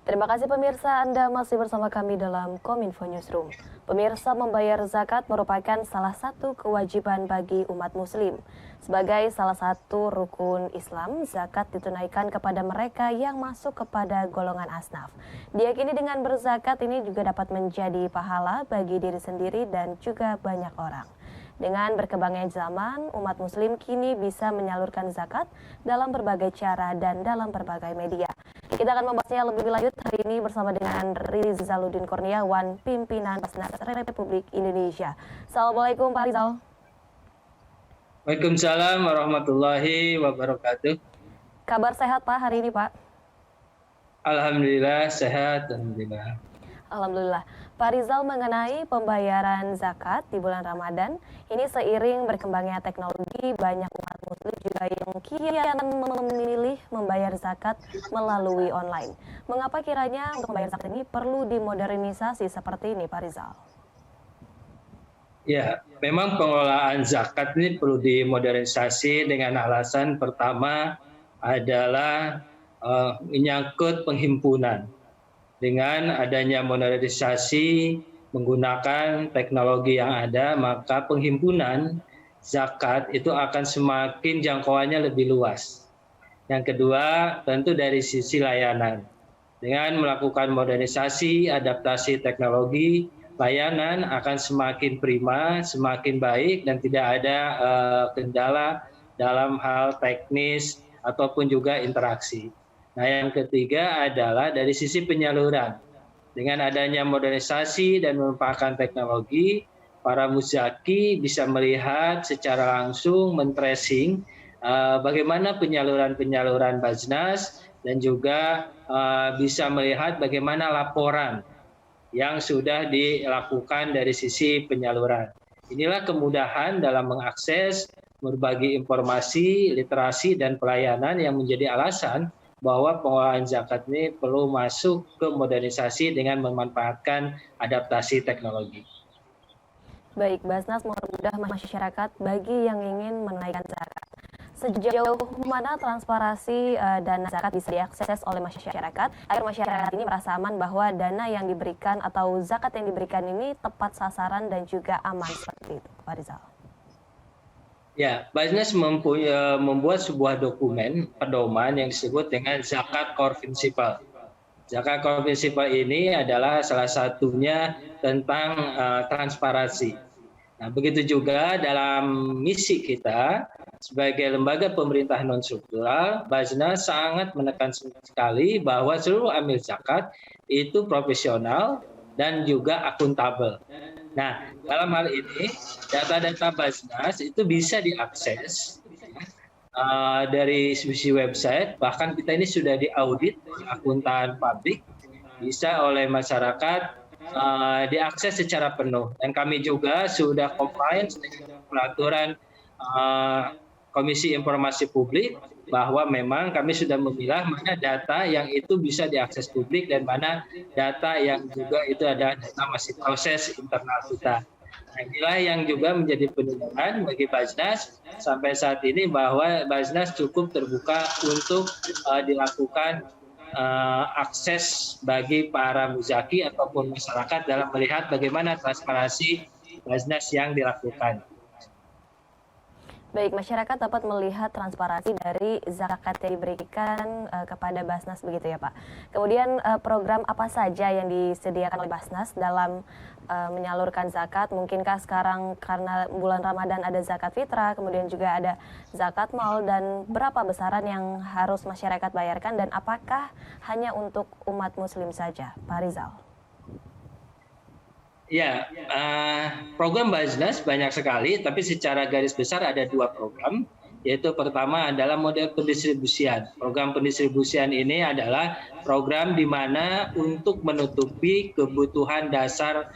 Terima kasih pemirsa, Anda masih bersama kami dalam Kominfo Newsroom. Pemirsa, membayar zakat merupakan salah satu kewajiban bagi umat muslim. Sebagai salah satu rukun Islam, zakat ditunaikan kepada mereka yang masuk kepada golongan asnaf. Diyakini dengan berzakat ini juga dapat menjadi pahala bagi diri sendiri dan juga banyak orang. Dengan berkembangnya zaman, umat muslim kini bisa menyalurkan zakat dalam berbagai cara dan dalam berbagai media. Kita akan membahasnya lebih lanjut hari ini bersama dengan Rizaluddin Kurniawan, pimpinan Basnas Republik Indonesia. Assalamualaikum Pak Rizal. Waalaikumsalam warahmatullahi wabarakatuh. Kabar sehat Pak hari ini Pak? Alhamdulillah sehat, alhamdulillah. Alhamdulillah. Pak Rizal, mengenai pembayaran zakat di bulan Ramadan, ini seiring berkembangnya teknologi, banyak umat muslim juga yang kian memilih membayar zakat melalui online. Mengapa kiranya untuk membayar zakat ini perlu dimodernisasi seperti ini, Pak Rizal? Ya, memang pengelolaan zakat ini perlu dimodernisasi dengan alasan pertama adalah menyangkut penghimpunan. Dengan adanya modernisasi menggunakan teknologi yang ada, maka penghimpunan zakat itu akan semakin jangkauannya lebih luas. Yang kedua, tentu dari sisi layanan. Dengan melakukan modernisasi, adaptasi teknologi, layanan akan semakin prima, semakin baik, dan tidak ada kendala dalam hal teknis ataupun juga interaksi. Nah, yang ketiga adalah dari sisi penyaluran. Dengan adanya modernisasi dan memanfaatkan teknologi, para muzaki bisa melihat secara langsung, men-tracing bagaimana penyaluran-penyaluran Basnas dan juga bisa melihat bagaimana laporan yang sudah dilakukan dari sisi penyaluran. Inilah kemudahan dalam mengakses, berbagi informasi, literasi, dan pelayanan yang menjadi alasan bahwa pengelolaan zakat ini perlu masuk ke modernisasi dengan memanfaatkan adaptasi teknologi. Baik, Basnas mempermudah masyarakat bagi yang ingin menunaikan zakat. Sejauh mana transparansi dana zakat bisa diakses oleh masyarakat agar masyarakat ini merasa aman bahwa dana yang diberikan atau zakat yang diberikan ini tepat sasaran dan juga aman seperti itu, Pak Rizal? Ya, Basnas membuat sebuah dokumen pedoman yang disebut dengan zakat core principle. Zakat core principle ini adalah salah satunya tentang transparansi. Nah, begitu juga dalam misi kita sebagai lembaga pemerintah non struktural, Basnas sangat menekan sekali bahwa seluruh amil zakat itu profesional dan juga akuntabel. Nah, dalam hal ini data-data Basnas itu bisa diakses dari sisi website, bahkan kita ini sudah diaudit oleh akuntan publik, bisa oleh masyarakat diakses secara penuh. Dan kami juga sudah compliance dengan peraturan Komisi Informasi Publik bahwa memang kami sudah memilah mana data yang itu bisa diakses publik dan mana data yang juga itu adalah data masih proses internal kita. Nah, inilah yang juga menjadi penilaian bagi Basnas sampai saat ini bahwa Basnas cukup terbuka untuk dilakukan akses bagi para muzaki ataupun masyarakat dalam melihat bagaimana transparansi Basnas yang dilakukan. Baik, masyarakat dapat melihat transparansi dari zakat yang diberikan kepada Basnas begitu ya Pak. Kemudian program apa saja yang disediakan oleh Basnas dalam menyalurkan zakat? Mungkinkah sekarang karena bulan Ramadan ada zakat fitrah, kemudian juga ada zakat mal, dan berapa besaran yang harus masyarakat bayarkan dan apakah hanya untuk umat muslim saja, Pak Rizal? Ya, program Basnas banyak sekali, tapi secara garis besar ada dua program, yaitu pertama adalah model pendistribusian. Program pendistribusian ini adalah program di mana untuk menutupi kebutuhan dasar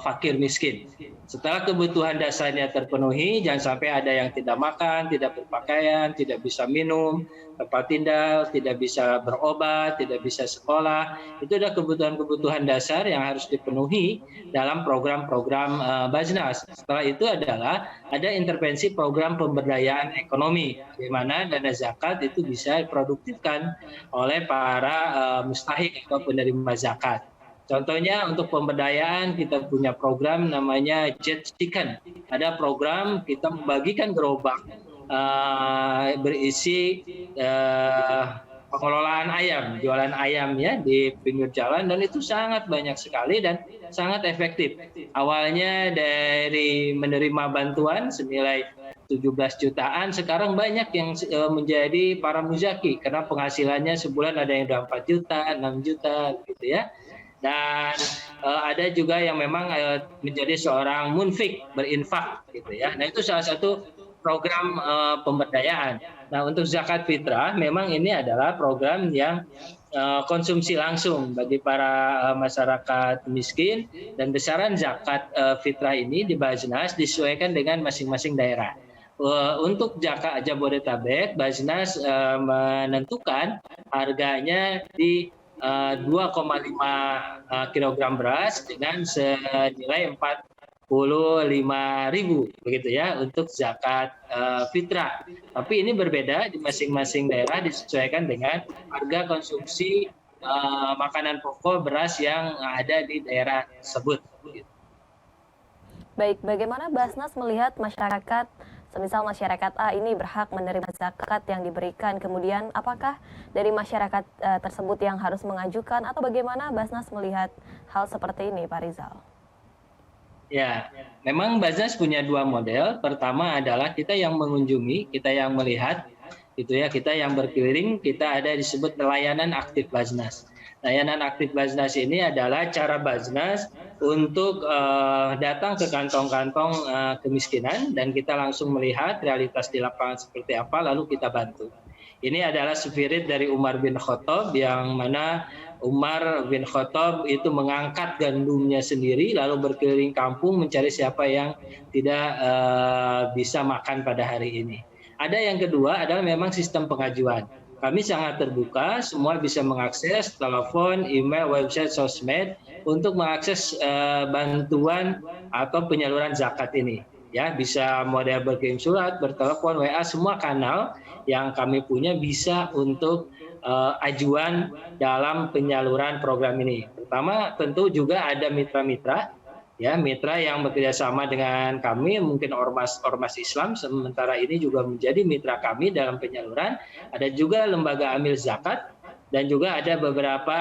fakir miskin. Setelah kebutuhan dasarnya terpenuhi, jangan sampai ada yang tidak makan, tidak berpakaian, tidak bisa minum, tempat tinggal, tidak bisa berobat, tidak bisa sekolah. Itu adalah kebutuhan-kebutuhan dasar yang harus dipenuhi dalam program-program Basnas. Setelah itu adalah ada intervensi program pemberdayaan ekonomi, di mana dana zakat itu bisa diproduktifkan oleh para mustahik atau penerima zakat. Contohnya untuk pemberdayaan kita punya program namanya Jet Chicken. Ada program kita membagikan gerobak berisi pengelolaan ayam, jualan ayam ya di pinggir jalan, dan itu sangat banyak sekali dan sangat efektif. Awalnya dari menerima bantuan senilai 17 jutaan, sekarang banyak yang menjadi para muzaki karena penghasilannya sebulan ada yang udah 4 juta, 6 juta gitu ya. Dan ada juga yang memang menjadi seorang munfik, berinfak gitu ya. Nah, itu salah satu program pemberdayaan. Nah, untuk zakat fitrah memang ini adalah program yang konsumsi langsung bagi para masyarakat miskin, dan besaran zakat fitrah ini di Bajnas disesuaikan dengan masing-masing daerah. Untuk zakat Jabodetabek, Bajnas menentukan harganya di 2,5 kilogram beras dengan senilai 45.000 begitu ya untuk zakat fitrah. Tapi ini berbeda di masing-masing daerah disesuaikan dengan harga konsumsi makanan pokok beras yang ada di daerah tersebut. Baik, bagaimana Basnas melihat masyarakat, semisal masyarakat A ini berhak menerima zakat yang diberikan, kemudian apakah dari masyarakat tersebut yang harus mengajukan, atau bagaimana Basnas melihat hal seperti ini, Pak Rizal? Ya, memang Basnas punya dua model. Pertama adalah kita yang mengunjungi, kita yang melihat, gitu ya, kita yang berkeliling, kita ada disebut layanan aktif Basnas. Layanan aktif Basnas ini adalah cara Basnas untuk datang ke kantong-kantong kemiskinan dan kita langsung melihat realitas di lapangan seperti apa, lalu kita bantu. Ini adalah spirit dari Umar bin Khattab, yang mana Umar bin Khattab itu mengangkat gandumnya sendiri lalu berkeliling kampung mencari siapa yang tidak bisa makan pada hari ini. Ada yang kedua adalah memang sistem pengajuan. Kami sangat terbuka, semua bisa mengakses telepon, email, website, sosmed untuk mengakses bantuan atau penyaluran zakat ini. Ya, bisa model berkirim surat, bertelepon, WA, semua kanal yang kami punya bisa untuk ajuan dalam penyaluran program ini. Pertama, tentu juga ada mitra-mitra, ya, mitra yang bekerja sama dengan kami, mungkin ormas Islam, sementara ini juga menjadi mitra kami dalam penyaluran. Ada juga lembaga amil zakat dan juga ada beberapa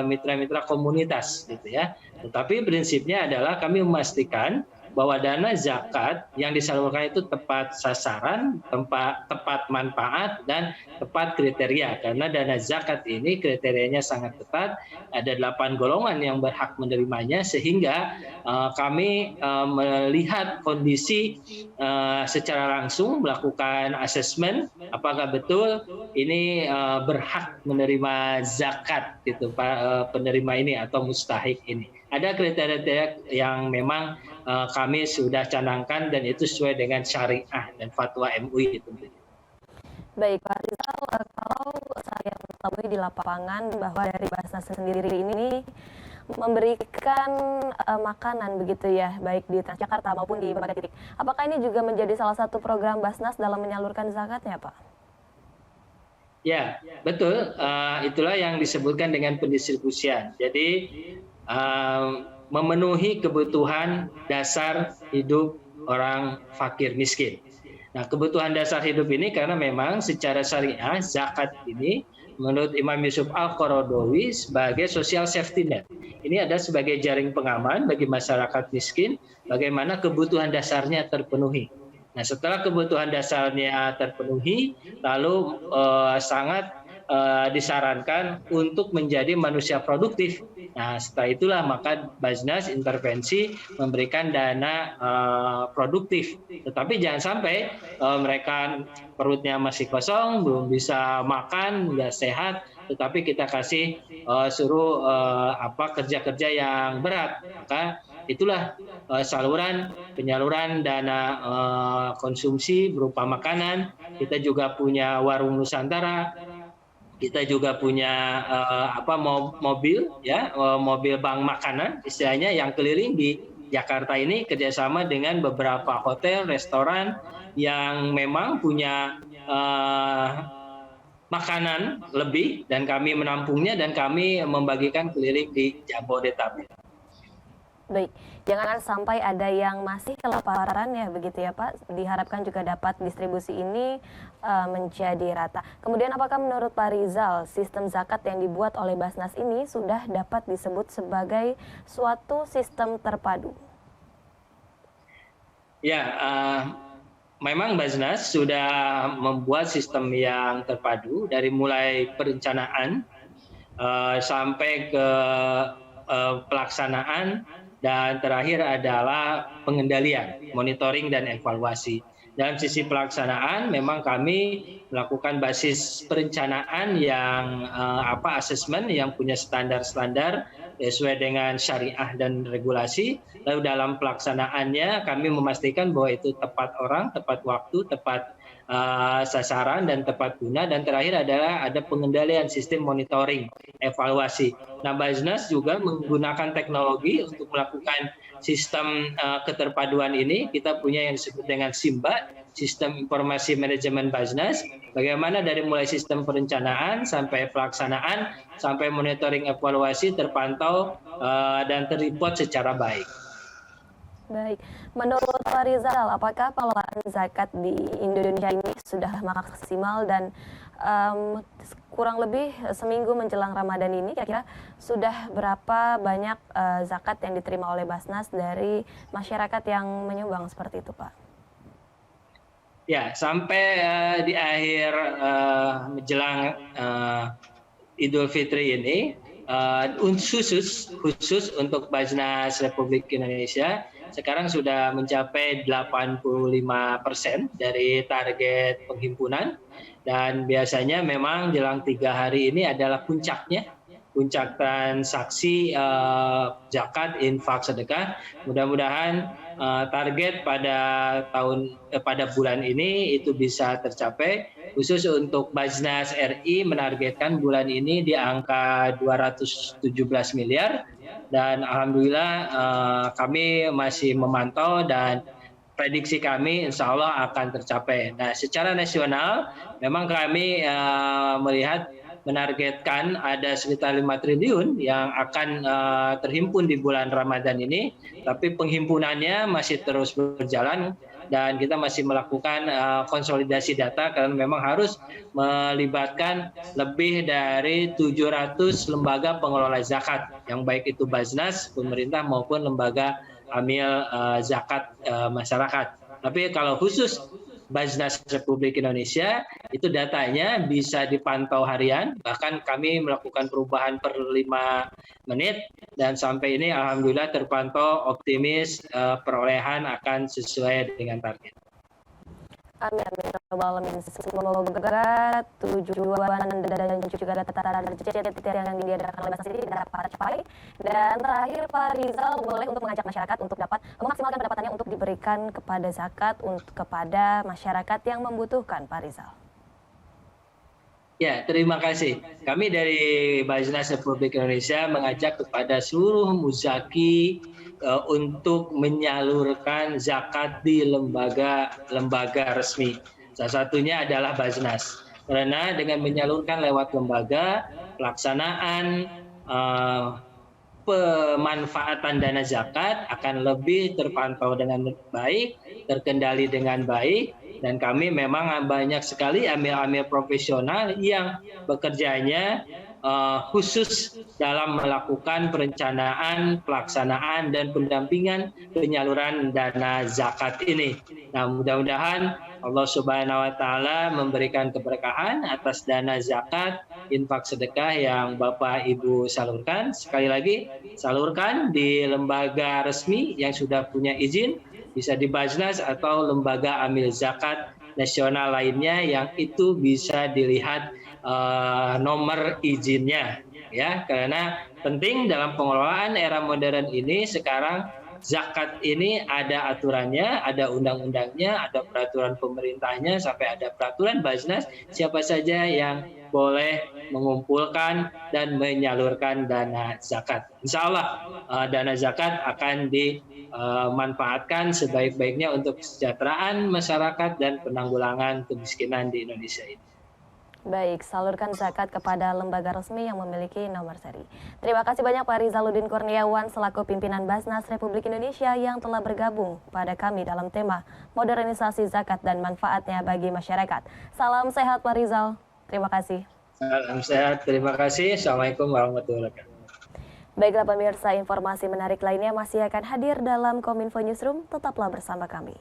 mitra-mitra komunitas, gitu ya. Tetapi prinsipnya adalah kami memastikan bahwa dana zakat yang disalurkan itu tepat sasaran, tepat manfaat, dan tepat kriteria. Karena dana zakat ini kriterianya sangat ketat, ada 8 golongan yang berhak menerimanya, sehingga kami melihat kondisi secara langsung, melakukan asesmen apakah betul ini berhak menerima zakat, gitu, penerima ini atau mustahik ini. Ada kriteria yang memang kami sudah canangkan dan itu sesuai dengan syariah dan fatwa MUI itu. Baik, Pak Rizal, kalau saya mengetahui di lapangan bahwa dari Basnas sendiri ini memberikan makanan begitu ya, baik di Transjakarta maupun di berbagai titik. Apakah ini juga menjadi salah satu program Basnas dalam menyalurkan zakatnya, Pak? Ya, betul. Itulah yang disebutkan dengan pendistribusian. Jadi memenuhi kebutuhan dasar hidup orang fakir miskin. Nah, kebutuhan dasar hidup ini karena memang secara syariah zakat ini menurut Imam Yusuf Al-Qaradawi sebagai social safety net. Ini ada sebagai jaring pengaman bagi masyarakat miskin bagaimana kebutuhan dasarnya terpenuhi. Nah, setelah kebutuhan dasarnya terpenuhi, lalu sangat disarankan untuk menjadi manusia produktif. Nah, setelah itulah maka Basnas intervensi memberikan dana produktif. Tetapi jangan sampai mereka perutnya masih kosong, belum bisa makan, nggak sehat, tetapi kita kasih suruh kerja-kerja yang berat. Maka itulah penyaluran dana konsumsi berupa makanan. Kita juga punya Warung Nusantara. Kita juga punya mobil, ya, mobil bank makanan, istilahnya, yang keliling di Jakarta ini kerjasama dengan beberapa hotel, restoran yang memang punya makanan lebih dan kami menampungnya dan kami membagikan keliling di Jabodetabek. Baik, jangan sampai ada yang masih kelaparan ya begitu ya Pak. Diharapkan juga dapat distribusi ini menjadi rata. Kemudian apakah menurut Pak Rizal sistem zakat yang dibuat oleh Basnas ini sudah dapat disebut sebagai suatu sistem terpadu? Ya, memang Basnas sudah membuat sistem yang terpadu dari mulai perencanaan sampai ke pelaksanaan dan terakhir adalah pengendalian, monitoring dan evaluasi. Dalam sisi pelaksanaan memang kami melakukan basis perencanaan yang asesmen yang punya standar-standar sesuai dengan syariah dan regulasi. Lalu dalam pelaksanaannya kami memastikan bahwa itu tepat orang, tepat waktu, tepat sasaran dan tepat guna, dan terakhir adalah ada pengendalian sistem monitoring evaluasi. Nah, Basnas juga menggunakan teknologi untuk melakukan sistem keterpaduan ini. Kita punya yang disebut dengan SIMBA, Sistem Informasi Manajemen Basnas, bagaimana dari mulai sistem perencanaan sampai pelaksanaan sampai monitoring evaluasi terpantau dan terreport secara baik. Baik, menurut Pak Rizal, apakah pengelolaan zakat di Indonesia ini sudah maksimal dan kurang lebih seminggu menjelang Ramadan ini kira-kira sudah berapa banyak zakat yang diterima oleh Basnas dari masyarakat yang menyumbang seperti itu Pak? Ya, sampai di akhir menjelang Idul Fitri ini, khusus untuk Basnas Republik Indonesia sekarang sudah mencapai 85% dari target penghimpunan, dan biasanya memang jelang 3 hari ini adalah puncak transaksi zakat, infak, sedekah. Mudah-mudahan target pada bulan ini itu bisa tercapai. Khusus untuk Basnas RI menargetkan bulan ini di angka 217 miliar, dan alhamdulillah kami masih memantau dan prediksi kami insya Allah akan tercapai. Nah, secara nasional memang kami melihat menargetkan ada sekitar 5 triliun yang akan terhimpun di bulan Ramadan ini, tapi penghimpunannya masih terus berjalan dan kita masih melakukan konsolidasi data karena memang harus melibatkan lebih dari 700 lembaga pengelola zakat, yang baik itu Basnas, pemerintah maupun lembaga amil zakat masyarakat. Tapi kalau khusus Basnas Republik Indonesia, itu datanya bisa dipantau harian, bahkan kami melakukan perubahan per 5 menit, dan sampai ini alhamdulillah terpantau optimis perolehan akan sesuai dengan target. Amin, amin, alamin. Semoga tujuan dan juga target yang diadakan oleh Basnas ini dapat tercapai. Dan terakhir Pak Rizal boleh untuk mengajak masyarakat untuk dapat memaksimalkan pendapatannya untuk diberikan kepada zakat kepada masyarakat yang membutuhkan, Pak Rizal. Ya, terima kasih. Kami dari Basnas Republik Indonesia mengajak kepada seluruh muzaki untuk menyalurkan zakat di lembaga resmi. Salah satunya adalah Basnas. Karena dengan menyalurkan lewat lembaga, pelaksanaan pemanfaatan dana zakat akan lebih terpantau dengan baik, terkendali dengan baik, dan kami memang banyak sekali amil-amil profesional yang bekerjanya khusus dalam melakukan perencanaan, pelaksanaan, dan pendampingan penyaluran dana zakat ini. Nah, mudah-mudahan Allah Subhanahu wa Ta'ala memberikan keberkahan atas dana zakat, infak, sedekah yang Bapak Ibu salurkan. Sekali lagi, salurkan di lembaga resmi yang sudah punya izin, bisa di Basnas atau lembaga amil zakat nasional lainnya yang itu bisa dilihat nomor izinnya, ya, karena penting dalam pengelolaan era modern ini. Sekarang zakat ini ada aturannya, ada undang-undangnya, ada peraturan pemerintahnya, sampai ada peraturan Basnas siapa saja yang boleh mengumpulkan dan menyalurkan dana zakat. Insya Allah dana zakat akan dimanfaatkan sebaik-baiknya untuk kesejahteraan masyarakat dan penanggulangan kemiskinan di Indonesia ini. Baik, salurkan zakat kepada lembaga resmi yang memiliki nomor seri. Terima kasih banyak Pak Rizaludin Kurniawan selaku pimpinan Basnas Republik Indonesia yang telah bergabung pada kami dalam tema modernisasi zakat dan manfaatnya bagi masyarakat. Salam sehat Pak Rizal. Terima kasih. Salam sehat, terima kasih. Assalamualaikum warahmatullahi wabarakatuh. Baiklah pemirsa, informasi menarik lainnya masih akan hadir dalam Kominfo Newsroom. Tetaplah bersama kami.